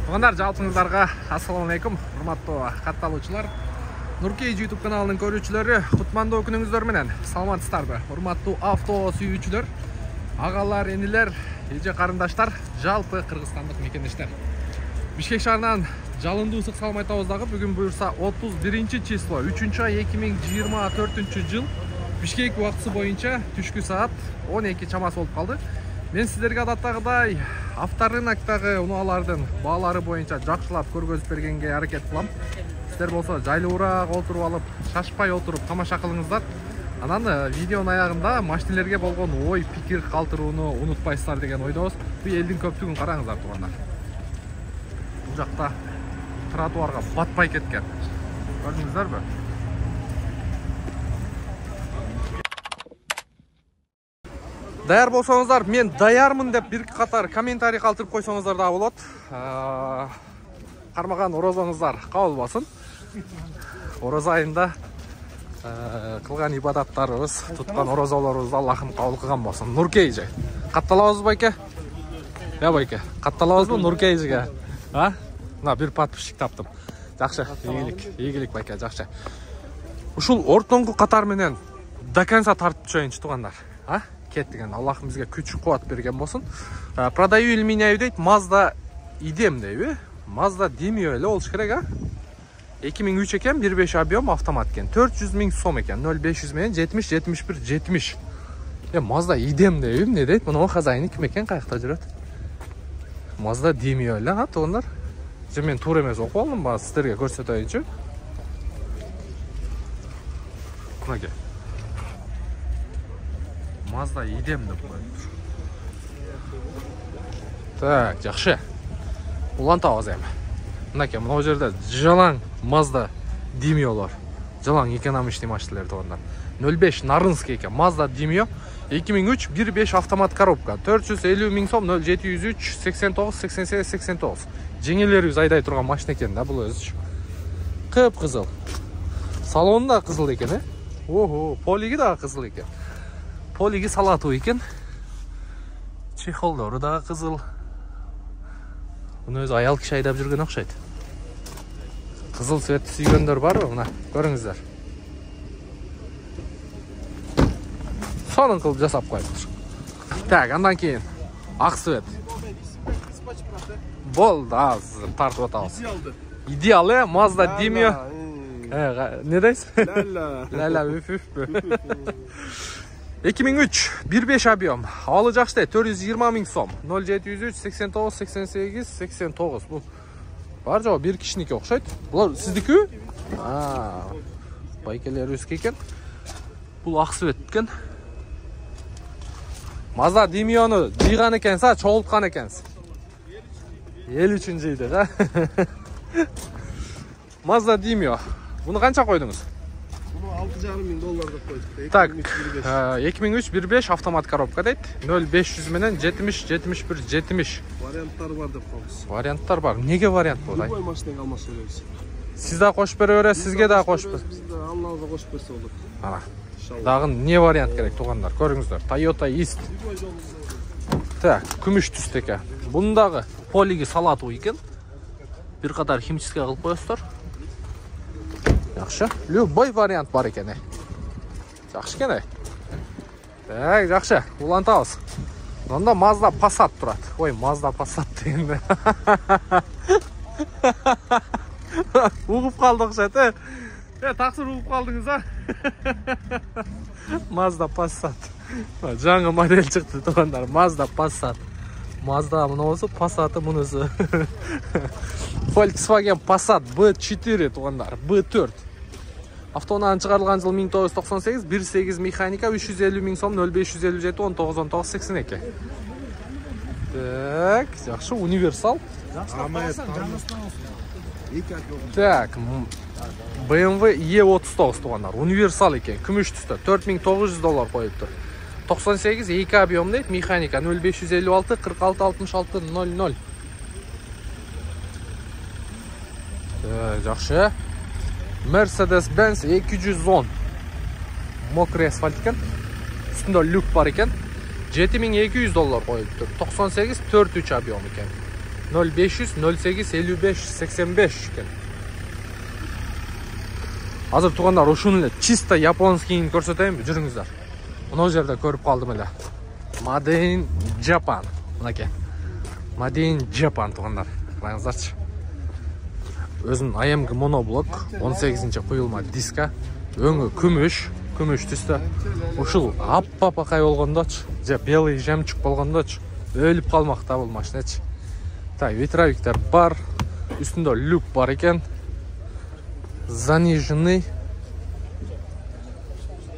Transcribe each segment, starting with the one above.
Туугандар, жалпыңыздарга ассаламу алейкум. Урматтуу катталуучулар. Нуркей YouTube каналынын көрүүчүлөрү, кутмандуу күнүңүздөр менен саламатсыздарбы? Урматтуу авто сүйүүчүлөр, агалар, энилер, эже карындаштар, жалпы кыргызстандык мекендештер. Бишкек шаарынан жалындуу ысык салам айтабыз дагы. Бүгүн буюрса 31 число 3-ай 2024 жыл Бишкек убактысы боюнча түшкү саат 12 чамасы болуп калды. Мен сиздерге адаттагыдай авторынактагы унаалардын баалары боюнча жакшылап көргөзүп бергенге аракет кылам. Сиздер болсо жайлуураак отуруп алып, шашпай отуруп тамаша кылыңыздар. Анан видеонун аягында машинелерге болгон ой, пикир калтырууну унутпайсыздар деген ойдобуз. Бул элдин көптүгүн караңыздар туугандар. Бул жакта тротуарга батпай кеткен. Көрдүңүздөрбү? Даяр болсоңуздар, мен даярмын деп бир катар комментарий калтырып койсоңуздар да болот. Кармаган орозоңуздар кабыл болсун. Орозо айында кылган ибадаттарыбыз, туткан орозолорубузду Аллахым кабыл кылган болсун. Нуркей эже, катталабызбы байке? Байке, катталабызбы Нуркей эжеге? Мына бир подписчик таптым. Жакшы, ийгилик байке, жакшы. Ушул ортоңку катар менен до конца тартып чоюнчу туугандар. Кеттиген. Аллахым бизге күч кубат берген болсун. Продаю или меняю дейт, Mazda идем дейби? Mazda демио эле болуш керек, 2003 экен, 1.5 объем автомат экен. 400 000 сом экен. 0500 менен 70 71 70. Mazda идем дейби? Эмне дейт? Мына хазайыны ким экен, каякта жүрөт? Mazda демио эле, туугандар. Мен туура эмес окуп алдым, баа сиздерге көрсөтөйүнчү. Мынаке. Mazda идем деп коюптур. Так, жакшы. Улантабыз эми. Мынакей, мына жерде жалаң Mazda демиолор. Жалаң экономичный машиналар туугандар. 05 Нарынский экен. Mazda демио 2003 1.5 автомат коробка. 450 000 сом, 0703 89 88 89. Жеңелерибиз айдай турган машина экен да бул өзүчү. Кып-кызыл. Салону да кызыл экен, Ого, полиги да кызыл экен. Полиги салатуу экен. Чехолдору да кызыл. Муну өзү аял киши айдап жүргөн окшойт. Кызыл цветти сүйгөндөр барбы? Мына көрүңүздөр. Сонун кылып жасап коюптур. Так, андан кийин ак цвет. Болду, азыр тартып атабыз. Идеал, Mazda демио. Не дейсиз? Ла-ла, үф-үфпү. 2003 1.5 объем. Алы жакшы, 420 000 сом. 0703 89 88 89. Бул бар жоо бир кишиники окшойт. Булар сиздики? Байкелерибизге экен. Бул ак цвет экен. Mazda демиону жыйган экенсиз, чогулткан экенсиз. Эл үчүн жыйды, Mazda демио. Буну канча койдуңуз? $6,500 деп койдук. Так, 2003 1.5 автомат коробка дейт. 0500 менен 70 71 70. Варианттар бар деп коебуз. Варианттар бар. Эмнеге вариант болду? Любой машинага алмашып беребиз. Сиз да кошуп бере бересиз, сизге да кошуп беребиз. Биз да Аллага кошуп берсе болот. Ана. Дагы не вариант керек туугандар? Көрүңүздөр. Toyota East. Так, күмүш түстө экен. Бундагы полиги салатуу экен. Бир катар химчистка кылып коесуздар. Жакшы. Любой вариант бар экен. Жакшы экен. Так, жакшы. Улантабыз. Мында Mazda Passat турат. Ой, Mazda Passat дегенде. Угуп калдык окшойт, таксыр угуп калдыңыз, Mazda Passat. Жаңы модель чыкты туугандар. Mazda Passat. Mazda мунусу, Passat мунусу. Volkswagen Passat B4 туугандар. B4. Автонан чыгарылган жыл 1998, 1.8 механика, 350 000 сом, 0557 19 19 82. Так, жакшы, универсал. Так, BMW E39 туугандар. Универсал экен, күмүш түстө, $4,900 коюптур. 98 2 объем дейт, механика 0556 46 66 00. Жакшы. Mercedes-Benz 210. Мокрый асфальт экен. Үстүндө люк бар экен. $7,200 коюптур. 98 4.3 объем экен. 0500 08 55 85 eкен. Азыр тугандар ушуну эле чисто японскийин көрсөтөйүнбү, жүрүңүздөр. Мына жерде көрүп калдым эле. Made in Japan. Мынакей. Made in Japan тугандар. Караңыздарчы. Өзүнүн AMG моноблок 18-нчи куюлма диска. Өңү күмүш түстө. Ушул аппапакай болгондочу, же белый жемчуг болгондочу өлүп калмакта бул машинечи. Так, ветровиктер бар. Үстүндө люк бар экен. Заниженный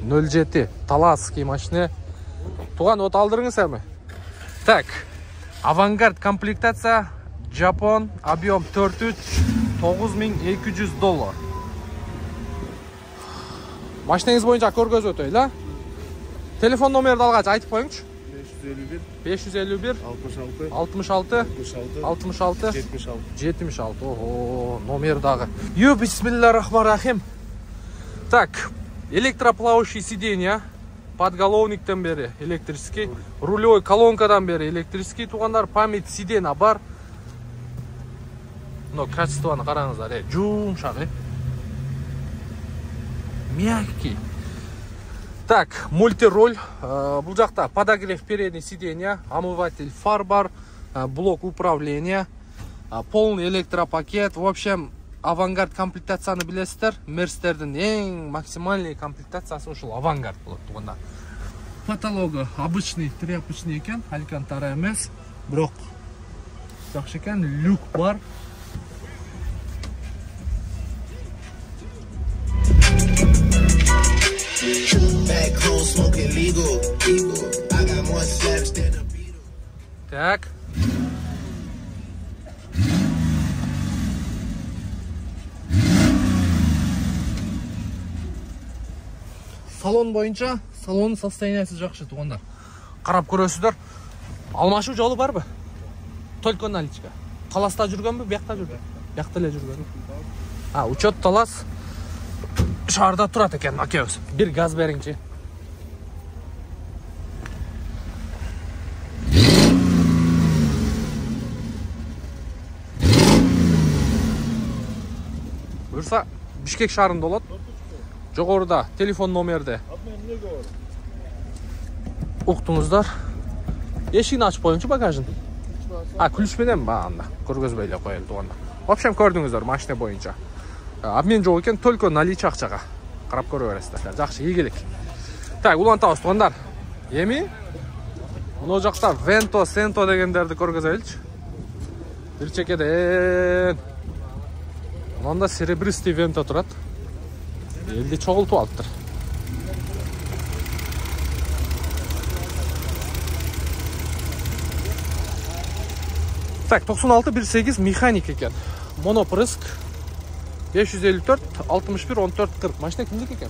07 таласский машина. Туган от алдырыңыз эми. Так, авангард комплектация Жапон, объем 43 9200 доллар. Машинаңыз боюнча көргөзүп өтөйлү. Телефон номерди алгач айтып коюңчу. 551 66 76. Ого, номер дагы. Ё, бисмиллахиррахманиррахим. Так, электроплавающий сиденья. Подголовниктен бери электрический, рулевой колонкадан бери электрический, тугандар, память сиденья бар. Но качествоны караңыздар, жумшак, мягкий. Так, мультируль, бул жакта подогрев передний сиденья, омыватель фар бар, блок управления, полный электропакет. В общем, авангард комплектацияны билесиздер. Мерстердин эң максимальный комплектациясы ушул авангард болот туганда. Потологу обычный тряпочный экен, алькантара эмес, бирок жакшы экен, люк бар. Так. Салон боюнча, салонун состояниясы жакшы тугандар. Карап көрөсүздөр. Алмашуу жолу барбы? Только наличка. Таласта жүргөнбү, бияқта жүргөн? Бияқта эле жүргөн. Учет Талас шаарда турат экен, акебиз. Бир газ бериңчи. Буюрса, Бишкек шаарында болот. Жогоруда телефон номерди уктуңуздар. Эшигин ачып коюңчу багажын. Күлүш менен анда көргөзбөй эле коелу туганда. В общем, көрдүңүздөр машина боюнча. Обмен жок экен, только наличие акчага. Карап көрө бересиздер. Жакшы, ийгилик. Так, улантабыз тугандар. Эми мына жакта Vento, Sento дегендерди көргөзөйлүчү. Бир чекеден мында серебристый Vento турат. Элди чогултуп алыптыр. Так, 9618 механик экен. Монопрыск 554 61 14 40. Машина кимдики экен?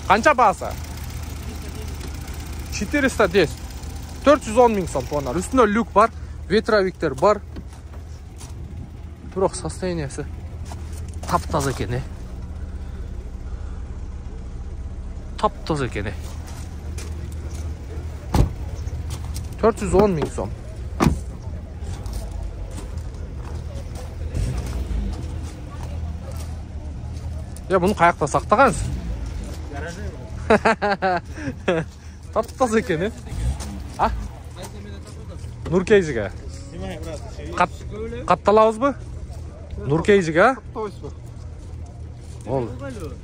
Канча баасы? 410. 410 миң сом тугандар. Үстүндө люк бар, ветровиктер бар. Бирок состояниясы таптаза экен. Таптаза экен. 410 миң сом. Буну каякта сактагансыз? Гаражда. Таптаза экен. Нуркейжиге. Катталабызбы? Нуркейжиге, Ол.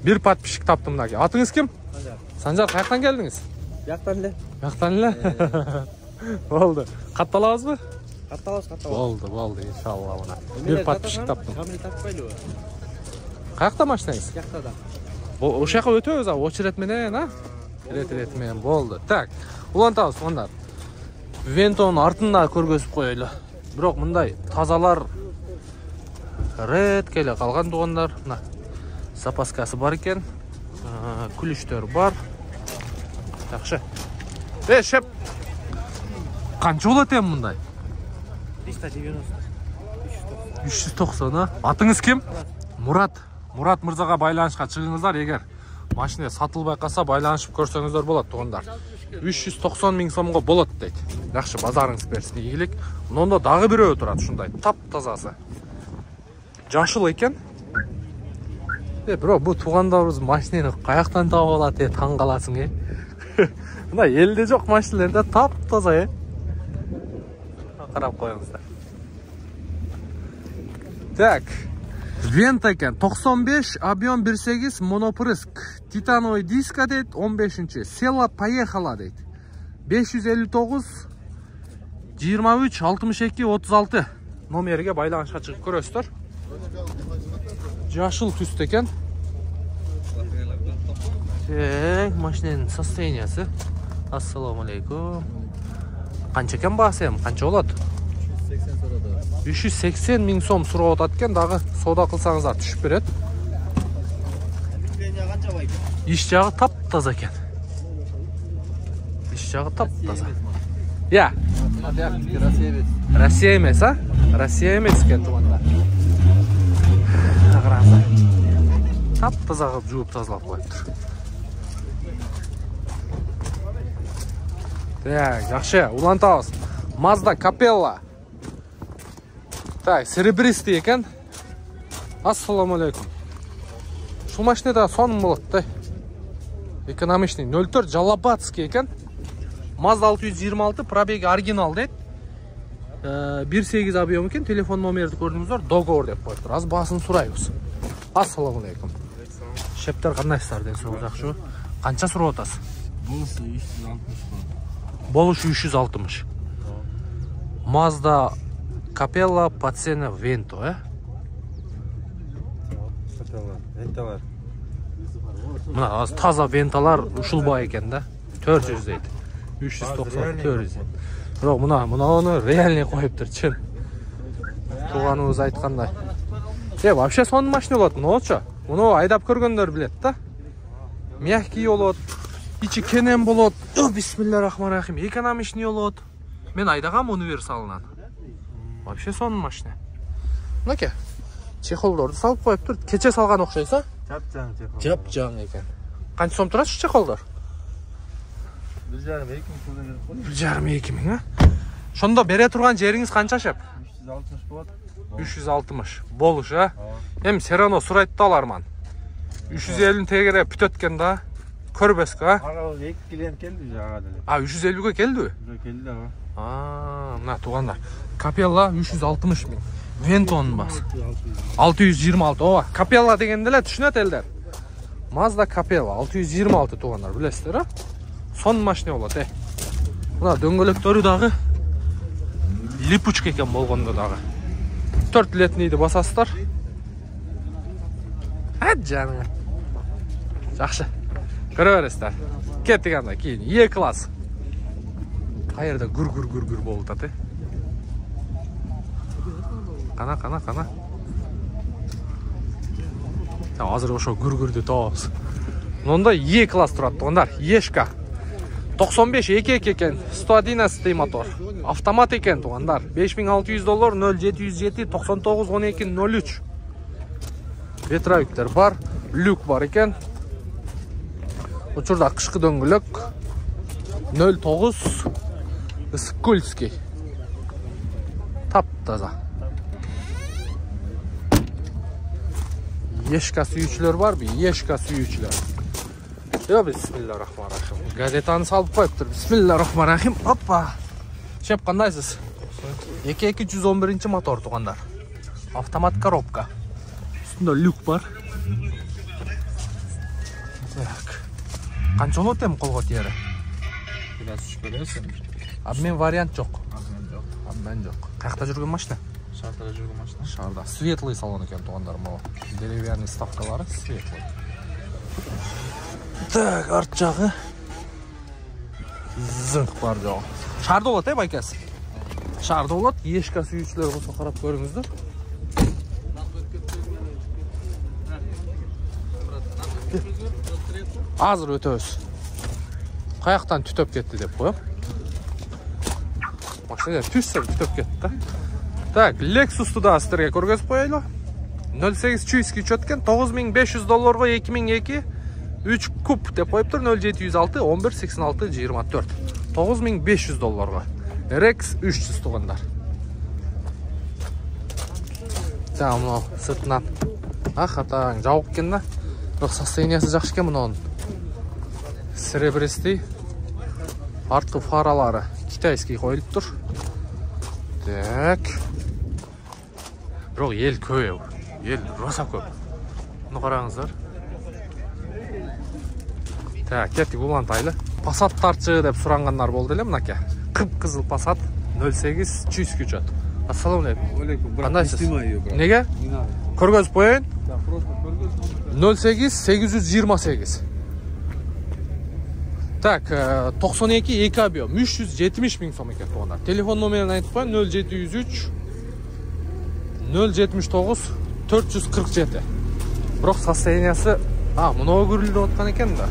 Бир подписчик таптым мынаке. Атыңыз ким? Санжар, каяктан келдиңиз? Бияктан эле. Бияктан эле? Болду. Катталабызбы? Катталабыз. Болду, иншалла мына. Бир подписчик таптым. Камера таппайлы. Каякта машинаңыз? Бияктада. Ошол жака өтөбүз, очерет менен, Рет менен болду. Так, улантабыз тугандар. Вентонун артында көргөзүп коелу. Бирок мындай тазалар рет келе калган тугандар. Мына запаскасы бар экен. Күлүштөр бар. Жакшы. Шеп. Канча болот эми мындай? 390. Атыңыз ким? Мурат. Мурат мырзага байланышка чыгыңыздар. Эгер Машина сатылбай қалса байланышып көрсеңіздер болады туғандар. 390 000 сомға болады дейді. Жақсы базарыңыз берсін игілік. Онда дағы біреу тұрады шундай. Тап тазасы. Жашыл екен. Бро, бұл туғандарымыз машинаны қаяқтан тауып алады, таң қаласың. Мына елде жоқ машиналарда тап таза. Қарап қойыңыздар. Так. Вента екен. 95, объем 1.8, монопрыск. Титановый диска дейді, 15-ші. Села поехала дейді. 559, 23, 62, 36. Номерге байланышқа шығып көресіздер. Жашыл түсті екен. Машинаның состояниясы. Ассаламу алейкум. Қанша екен басым? Қанша болады? 380 000 сом сұрап отаткен, дағы сода қылсаңыздар түшіп береді. Иш жағы тап-таза екен. Иш жағы тап-таза. Я. Россия емес, а? Россия емес екен туғанда. Тап-таза қылып жуып тазалап қойып тұр. Так, жақшы, улантауыз. Mazda Capella. Так, серебристый екен. Ассаламу алейкум. Шул машинада соның болады. Экономичный 04 Жалабатский екен. Mazda 626, пробеги оригинал дейді. 1.8 объем екен. Телефон номерді көрдіңіздер, договор деп қойыптыр. Аз басын сұрайбыз. Ассаламу алейкум. Шептер қандайсыздар ден сұрақ жақшы. Қанша сұрап отасыз? Болысы 360. Болуш 360. Mazda Capella по цене Vento, Венталар. Мына таза Ventалар ушулбай екен да. 400 дейді. 390, 400. Бірақ мұны реальный қойыптыр, чын. Туғаныңыз айтқандай. Вообще соның машина болады, мұны Мұны айдап көргендер білет да. Мягкий болады, içi кенен болады. Бисмиллахиррахманиррахим. Экономичный болады. Мен айдағам универсалынан. Вообще соның машина. Мынеке. Чехолдорды салып қойып тұр. Кече салған оқшайса? Жап-жаң чехол. Жап-жаң екен. Қанша сом тұрады чехолдар? 1,5-2 мың, Шонда бере тұрған жеріңіз қанша шеп? 360 болады. 360. Болуш, Hem Serrano сұрайды да аларман. 350 тегере бүтөткен да. Көрбескі, Аға 2 клиент келді жағады. 350-ге келді? Келді, Мына туғандар. Capella 360 000. Vento'nun басы. 626. Capella дегенделер түшінет елдер. Mazda Capella 626 туғандар, білесіздер, Соның машина болады, Мына дөңгөлектері дағы липучка екен болғанда дағы. 4 летнейді басасыздар. Жаныңа. Жақшы. Көре бересіздер. Кеттік анда кейін. E-класс. Қайырда гүр болды таты. Қана. Азыр ошо гүр-гүрді тоғыз. Онда E-класс тұрады тұғындар. Ешка. 95 2 екен. 111 мотор. Автомат екен тұғындар. $5600, 0707, 99, 12, 03. Ветровиктер бар. Люк бар екен. Учурда қышқы дөңгілік 09 Скользкий. Тап-таза. Ешка сүйүүчүлөр барбы? Ешка сүйүүчүлөр. Бисмиллахиррахманиррахим. Газетаны салып қойыптыр. Бисмиллахиррахманиррахим. Оппа. Шеп қандайсыз? 2211 мотор туғандар. Автомат коробка. Үстінде люк бар. Так. Қанша болады қолға тиері? Biraz şükürlersin. Обмен вариант жоқ. Обмен жоқ. Қаяқта жүрген машина? Шарда жүрген машина. Шарда. Светлый салон екен туғандар мұны. Деревянный ставкалары светлый. Так, арт жағы. Зыңқ бар жоғы. Шарда болады, байкасы? Шарда болады. Ешка сүйіншілер болса қарап көріңіздер. Азыр өтөз. Қаяқтан түтөп кетті деп қойып. Машина түссем түтөп кетті. Так, Lexus'ты да сіздерге көргізіп қойайлы. 08 чуйский чөткен $9500 2002 3 куб деп коюптур. 0706 11 86 24. $9500. RX 300 тугандар. Жана мына сыртынан акатаң жабык экен да. Бирок состояниясы жакшы экен мунун. Серебристый. Арткы фаралары китайский коюлуптур. Так. Бирок эл көп. Ел роса көп. Муну караңыздар. Так, кеттик улантайлы. Passat тарчы деп сурангандар болду эле мынаке. Кып-кызыл Passat 08 100 күчөт. Ассаламу алейкум. Алейкум. Кандайсыз? Неге? Көргөзүп коеюн. 08 828. Так, 92 2 объем 370 миң сом экен тугандар. Телефон номерин айтып коеюн 0703 079 447. Бирок состояниясы мынау гүрүлдөп аткан экен да.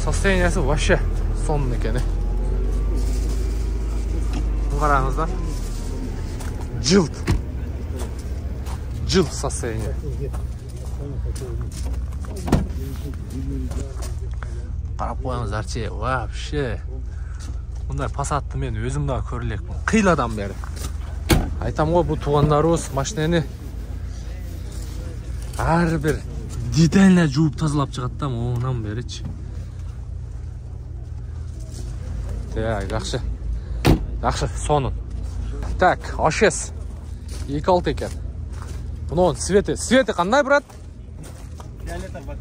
Состояниясы вообще сонун экен. Караңыздар. Жылт состояние. Карап коюңуздарчы, вообще. Мындай Passat'ты мен өзүм да көрө элекмин. Кыйладан бери. Айтам го, бул туугандарыбыз машинени ар бир детально жууп тазалап чыгат да, монан беричи. Так, жакшы. Жакшы, сонун. Так, HS 2.6 экен. Мунун цвети кандай, брат? Фиолетовый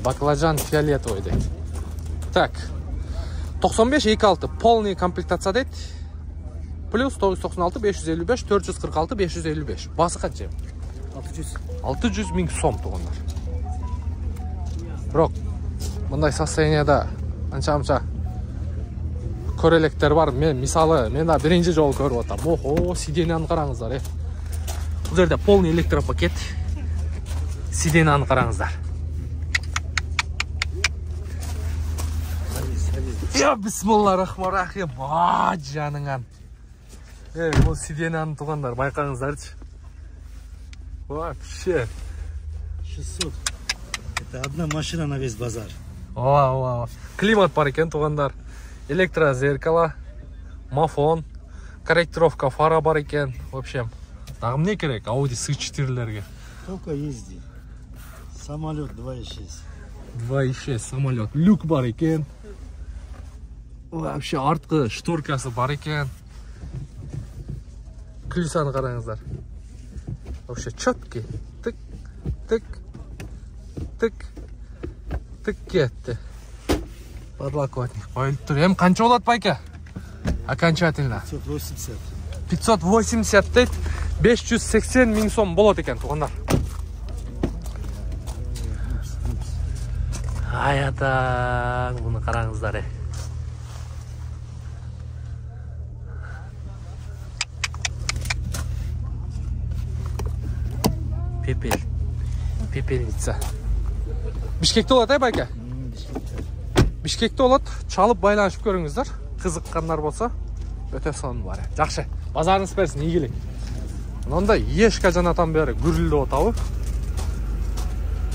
баклажан фиолетовый дейт. Так. 95 2.6 полный комплектация дейт. Плюс 996 555 446 555. Басы канча? 600 миң сом тугандар. Бирок мындай состоянияда анча көрелектер бар. Мен мисалы, мен да биринчи жолу көрүп атам. Охо, сиденияны караңыздар. Бул жерде полный электропакет. Сиденияны караңыздар. Я бисмиллахиррахманиррахим. Жаныңан. Бул сиденияны тугандар, байкаңыздарчы. Вообще 600. Это одна машина на весь базар. Климат бар экен тугандар. Электрозеркало, мафон, корректировка фара бар экен. В общем, дагы эмне керек Audi S4-лерге? Только езди. Самолет 2.6. 2.6 самолет. Люк бар экен. Вообще арткы шторкасы бар экен. Колесаны караңыздар. Вообще четкий. Тык, тык, тык, тык кетти. Подлокотник коюлуп тур. Эми канча болот байке? Окончательно. 580. 580 дейт. 580 миң сом болот экен тугандар. Аятаң, муну караңыздар. Пепельница. Бишкекте болот, байке? Бишкекте болот. Чалып байланышып көрүңүздөр. Кызыккандар болсо, өтө сонун бар. Жакшы. Базарыңыз берсин, ийгилик. Мында ешка жанатан бери гүрүлдөп атабы.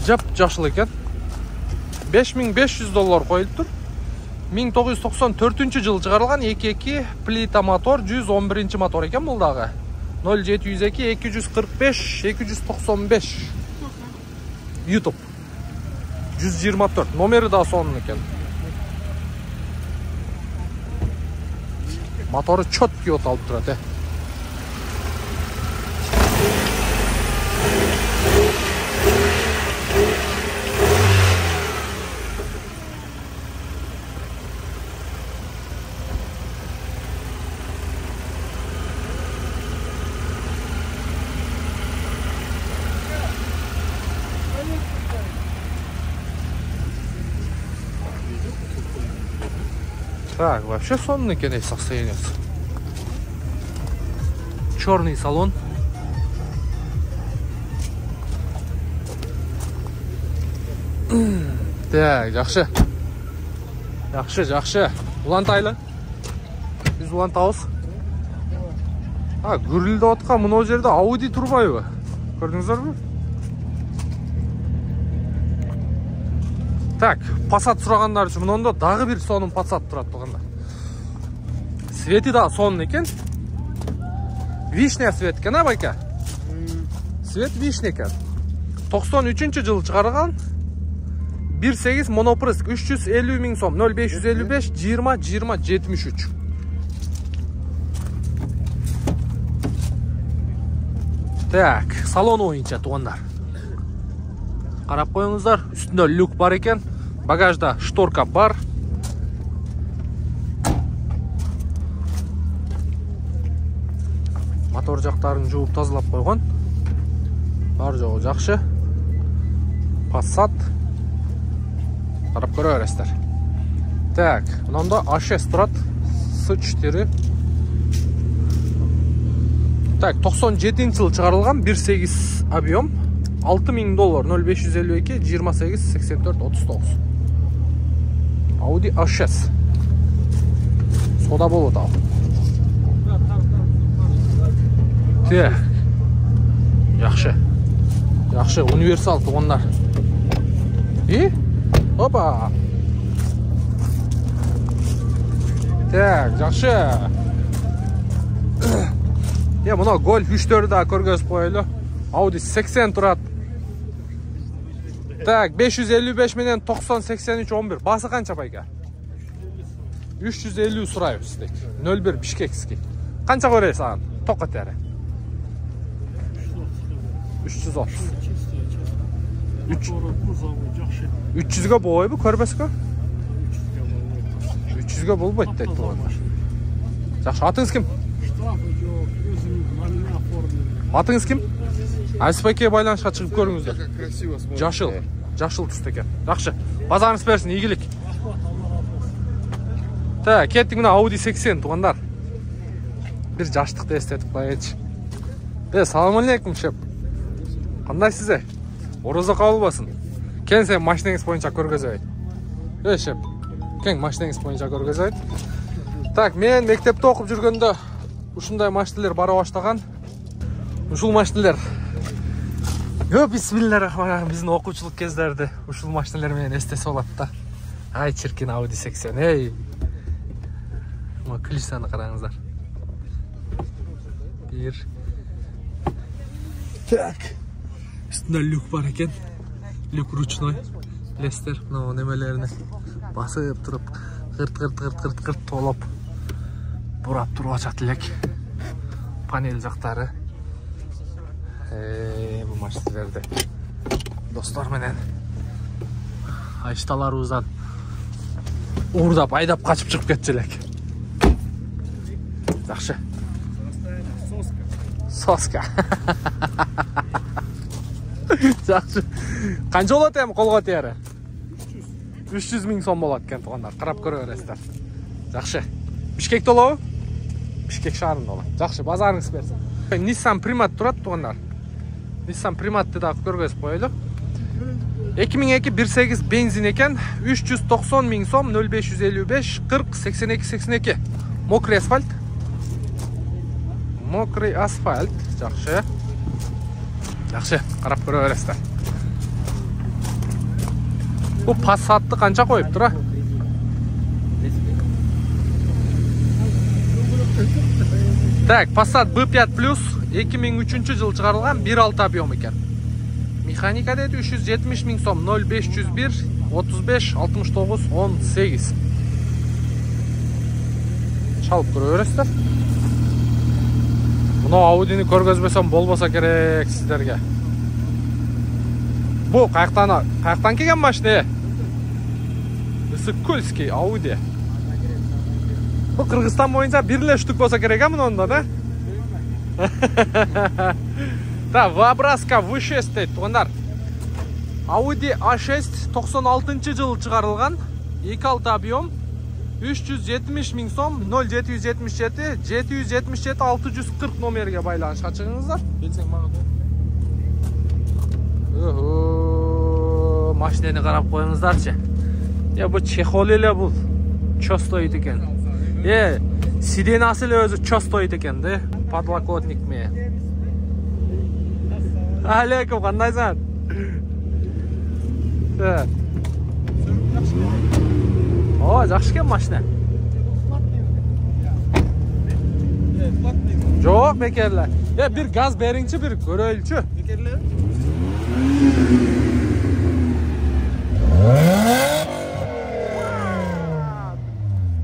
Жап жашыл экен. $5500 коюлуптур. 1994 жылы чыгарылган 2.2 плита мотор, 111 мотор экен бул дагы. 0702 245 295 YouTube 124 номери да сонун экен. Мотору четкий от алып турат. Так, вообще сонный экен состояние. Черный салон. Так, жакшы. Жакшы. Улантайлы. Биз улантабыз. Гүрүлдөп аткан мына жерде Audi турбайбы? Көрдүңүздөрбү? Так, Passat сұрагандар үшін мұнда дағы бір сонун Passat тұрады туғанда. Свети да сонун екен. Вишня свет екен, байка? Свет вишня екен. 93 жыл шығарған. 1.8 монопрыск 350 000 сом, 0555 20 20 73. Так, салон ойынша туғандар. Қарап қойыңыздар, үстінде люк бар екен, багажда шторка бар. Мотор жақтарын жуып тазалап қойған. Бар жоғы жақшы. Passat. Қарап көре бересіздер. Так, мынанда A6 тұрады. S4. Так, 97 жыл шығарылған 1.8 объем. $6000 0552 28 84 39. Audi A6. Сода болады ау. Те. Яқшы. Яқшы, универсал туғандар. Опа. Так, жақшы. Мұна Golf 3-төрі да көргізіп қойылы. Audi 80 тұрады. Так, 555 менен 90-83 11. Басы қанша байка? 350 сұрайы үстік. 01 Бишкекский. Қанша көрей саған? Тоққа тәрі. 330. 300-ге болай бұл көрбесігі? 300-ге бол байды дейді бұландар. Жақшы, атыңыз кім? Атыңыз кім? Айсыпайке байланышқа шығып көріңіздер. Жашыл түсті екен. Жақшы, базарыңыз берсін, игілік. Так, кеттік мына Audi 80 туғандар. Бір жаштықты естетіп қойайыншы. Салам алейкум, шеп. Қандай сізде? Ораза қабыл басын. Кен сен машинеңіз бойынша көргізіп. Шеп, кен машинеңіз бойынша көргізіп. Так, мен мектепте оқып жүргенде ушундай машинелер бара баштаган. Ушул машинелер. Бисмиллахиррахманиррахим. Биздин окуучулук кездерде ушул машинелер менен эстесе болот да. Ай, чиркин Audi 80. Эй. Ма клишаны караңыздар. Бир. Так. Üstünde люк бар екен. Люк ручной. Лестер, мына немелерини басып туруп, кырт толоп бурап туруп ачат элек. Панель жактары. Бу машинелерде достор менен айшталарыбыздан уурдап, айдап качып чыгып кетчү элек. Жакшы. Соска. Жақшы. Қанша болады эми колго тиери? 300 000 сом болот экен тугандар. Карап көрө бересиздер. Жақшы. Бишкек толобу? Бишкек шаарында болот. Жақшы, базарыңыз берсин. Nissan Primat турат тугандар. Nissan Primat'ты да көргөзүп коелу. 2002 1.8 бензин экен, 390 000 сом, 0555 40 82 82. Мокрый асфальт. Мокрый асфальт. Жақшы. Жақшы, қарап көріп өресті. Бұл Passat'ты қанша қойып тұра? Так, Passat B5 Plus 2003 жыл шығарылған 1.6 объем екен. Механика деді 370 000 сом, 0501 35 69 18. Шалып көріп өресті. Мұны Audi'ni көргөзбесем болбаса керек сіздерге. Бұл қаяқтан келген машина? Ысыккөлский Audi. Бұл Қырғызстан бойынша бірле штук болса керек мұнда, да? Да, Вабраска V6 дейді, туғандар. Audi A6 96 жыл шығарылған, 2.6 объем, 370 000 сом, 0777 777 640 номерге байланышқа шығыңыздар. Келсең маған. Машинаны қарап қойыңыздаршы. Бұл чехол еле бұл. Чо стоит екен. Сиденасы өзі чо стоит екен, де? Подлокотник ме. Алейкум, қандайсың? О, жақсы екен машина. Жоқ, бекерлер. Bir gaz berinçi, bir görөylçü. Bekerler.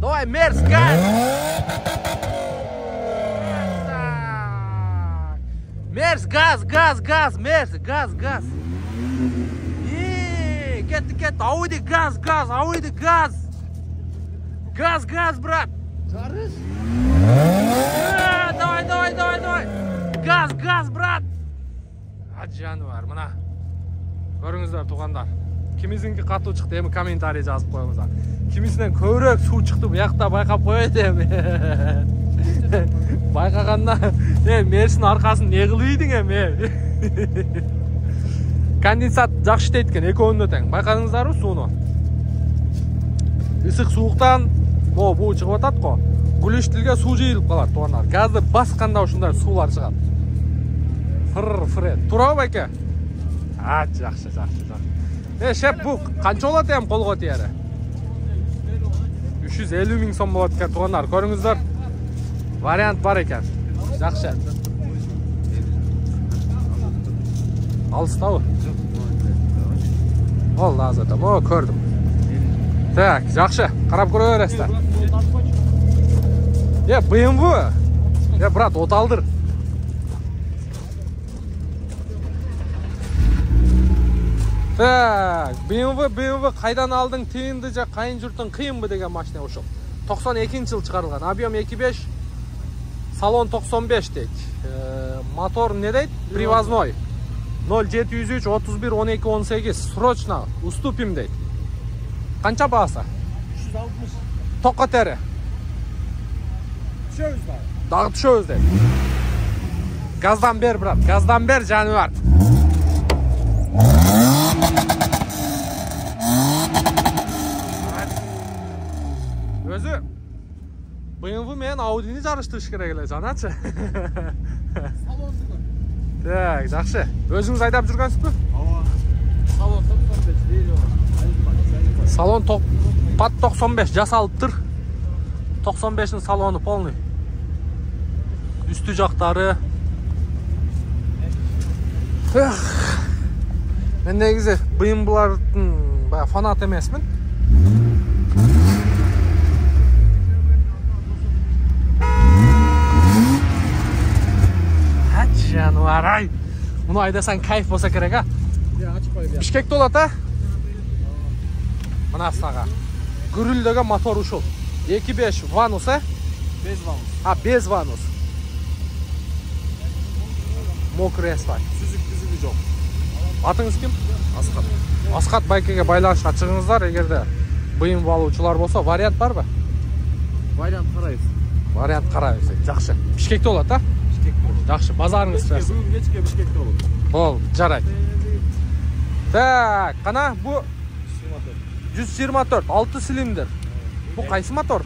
Давай, Мерс, газ! Мерс, газ, газ, газ, Мерс, газ, газ. Кетті, Ауди, газ, газ, Ауди, газ. Газ, газ, брат. Жарыс. Давай. Газ, газ, брат. Жануар, мына. Көріңіздер, туғандар. Кимизинки қату шықты, емі комментарий жазып қойыңыздар. Кимисінен көбірек су шықты, бұл яқта байқап қойды емі. Байқағанда, Мерсін арқасын не қылыйдың емі. Конденсат жақшы дейткен, екеуінде тең. Байқадыңыздар ма суыны? Исық суықтан, бұл шығып атады қо. Гүлештілге су жейіліп қалады, туғандар. Газды басқанда ұшындар сулар шығады. Фыр. Тұра байке? Жақшы. Шеп, бұл қанша олады ем қолға тиері? 350 мың сом болады екен, туғандар. Көріңіздер, вариант бар екен. Жақшы. Алыстауы? Ол азатым, көрдім. Так, жақшы, қарап көрі өресті. BMW. Брат, оталдыр. Так, BMW қайдан алдың, тиінді жа қайын жұрттың қиын бі деген машина ұшыл. 92 жыл шығарылған. Объем 2.5, салон 95 дейд. Мотор не дейд? Привозной. 0703 31 12 18. Срочно, уступим дейд. Қанша бағасы? 360. Тоққа тәрі. Düşöz var. Дағы түшөз дейд. Газдан бер, брат. Газдан бер, жануар. Өзі BMW мен Audi'ni жарыштырыш керек еле, жаначы. Так, жақсы. Өзіңіз айдап жүргенсіз бі? Salon 95 değil o. Салон пат 95 жасалып тұр. 95-ің салоны полный. Үсті жақтары. Мен негізі BMW-лардың фанат емесмін. Жануар, ай! Мұны айдасан кайф болса керек, а? Бішкекті олады, а? Мына астаға. Гүрілдегі мотор ұшыл. 2.5 ванус, а? Bez vamos. Без ванус. Мокрый асфальт. Süzük жоқ. Атыңыз кім? Асқат. Асқат байкеге байланышқа шығыңыздар, егерде бұйым алушылар болса, вариант бар ба? Вариант қарайыз. Вариант қарайыз. Жақшы. Бішкекті олады, а? Жақшы, базарыңыз берсін. Бүгін кешке Бішкекте olur. Бол, жарайды. Так, қана бұл 124, 6 силиндр. Бұл қайсы мотор?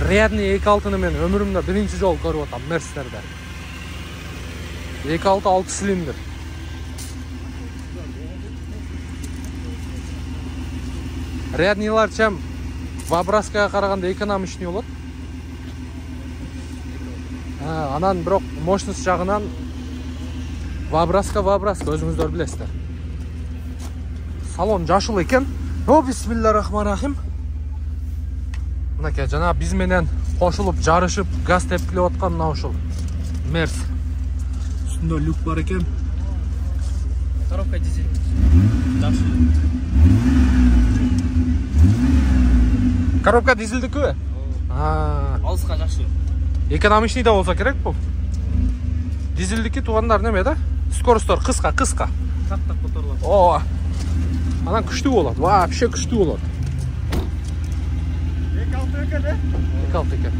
Рядный 2.6-ны мен өмірімді бірінші жол көріп отам, Мерстерді. 2.6, 6 силиндр. Рядныйлар чем Вабраскаға қарағанда экономичный олады. Анан бірақ мощность жағынан Вабраска, өзіңіздер білесіздер. Салон жашыл екен. Бисмиллахиррахманиррахим. Мынакей, жана біз менен қошылып, жарышып, газ тепкілеп отқан мына ушул Мерс. Üstünde люк бар екен. Коробка дизель. Жақсы. Коробка дизельдікі бе? Алысқа жақсы. Экономичный да болса керек бұл. Дизельдікі туғандар неме да? Скоростар қысқа. Тақ моторлар. О, анан күшті болады. Вообще күшті болады. 2.6 екен, е? 2.6 екен.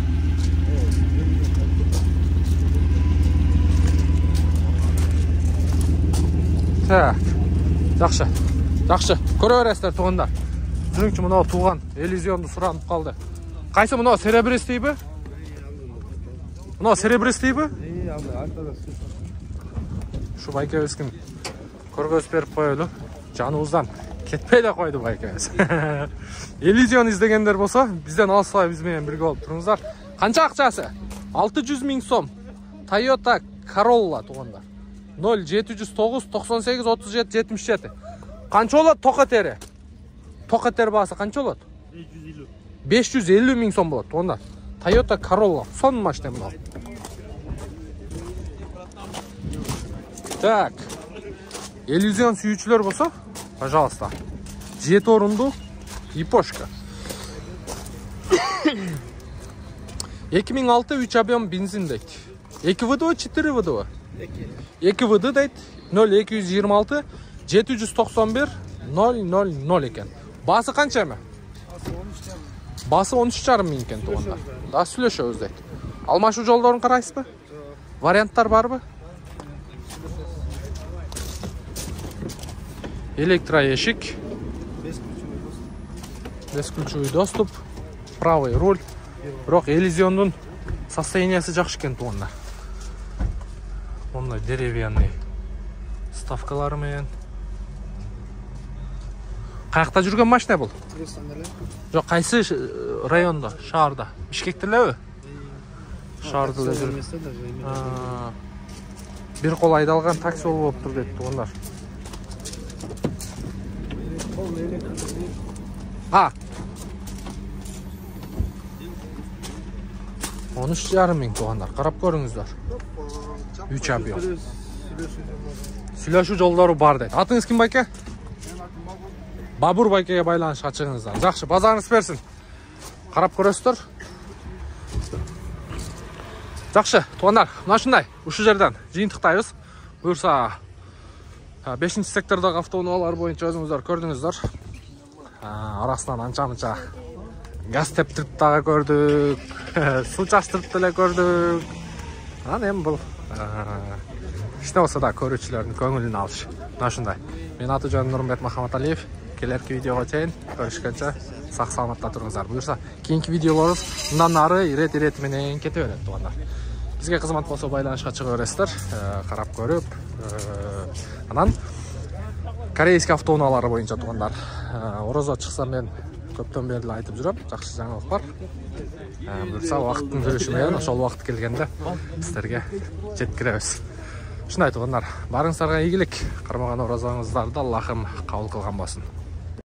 Так, жақшы. Көре бересіздер туғандар. Жүріңші мынау туған Элизионды сұранып қалды. Қайсы мынау серебристый бі? Мынау серебристый бі? Шу байке өскен көргөз беріп қойылы. жаныбыздан кетпей эле койду байкебиз. Elysion издегендер болсо, бизден алыспай биз менен бирге болуп туруңуздар. Канча акчасы? 600 000 сом. Toyota Corolla туугандар. 0709 98 37 77. Канча болот тока тери? Тока тери баасы канча болот? 550 000 сом болот туугандар. Toyota Corolla сон машина мына. Так. Elysion сүйүүчүлөр болсо, пожалуйста. 7 орунду Япошка. 2006 3 объем бензин дейт. 2 ВДВ 4 ВДВ? 2 ВД дейт. 0226 791 000 экен. Басы канча эме? Басы 13,5 миң экен туугандар. Да сүйлөшөбүз дейт. Алмашуу жолдорун карайсызбы? Варианттар барбы? Электроэшик, бесключевой доступ, правый руль. Бирок Elysion'дун состояниясы жакшы экен туугандар. Мондай деревянный ставкалары менен. Каякта жүргөн машина бул? Жок, кайсы райондо, шаарда? Бишкекте элеби? Шаарда эле жүр. Бир кол айдалган такси болуп тур дейт туугандар. 13,5 миң туугандар. Карап көрүңүздөр. 3 объем. Сүйлөшүү жолдору бар дейт. Атыңыз ким байке? Бабур байкеге байланышка чыгыңыздар. Жакшы, базарыңыз берсин. Карап көрөсүздөр. Жакшы, туугандар, мына ушундай. Ушул жерден жыйынтыктайбыз. Буюрса 5-сектордагы автоунаалар боюнча өзүңүздөр көрдүңүздөр. Арасынан анча-мынча газ тептирип дагы көрдүк, суу чачтырып деле көрдүк. Анан эми бул иште болсо да көрүүчүлөрдүн көңүлүн алыш. Мына ушундай. Мен аты-жөнүм Нурмбет Махаматалиев. Келерки видеого чейин көрүшкөнчө сак саламатта туруңуздар. Буюрса кийинки видеолорубуз мындан ары ирет менен кете берет туугандар. Бизге кызмат болсо байланышка чыга бересиздер, карап көрүп. Анан корейский автоунаалары боюнча туугандар. Орозо чыкса мен көптөн бери эле айтып жүрөм, жакшы жаңылык бар. Буюрса убакыттын жүрүшү менен ошол убакыт келгенде сиздерге жеткиребиз. Ушундай туугандар, барыңыздарга ийгилик, кармаган орозоңуздарды Аллахым кабыл кылган болсун.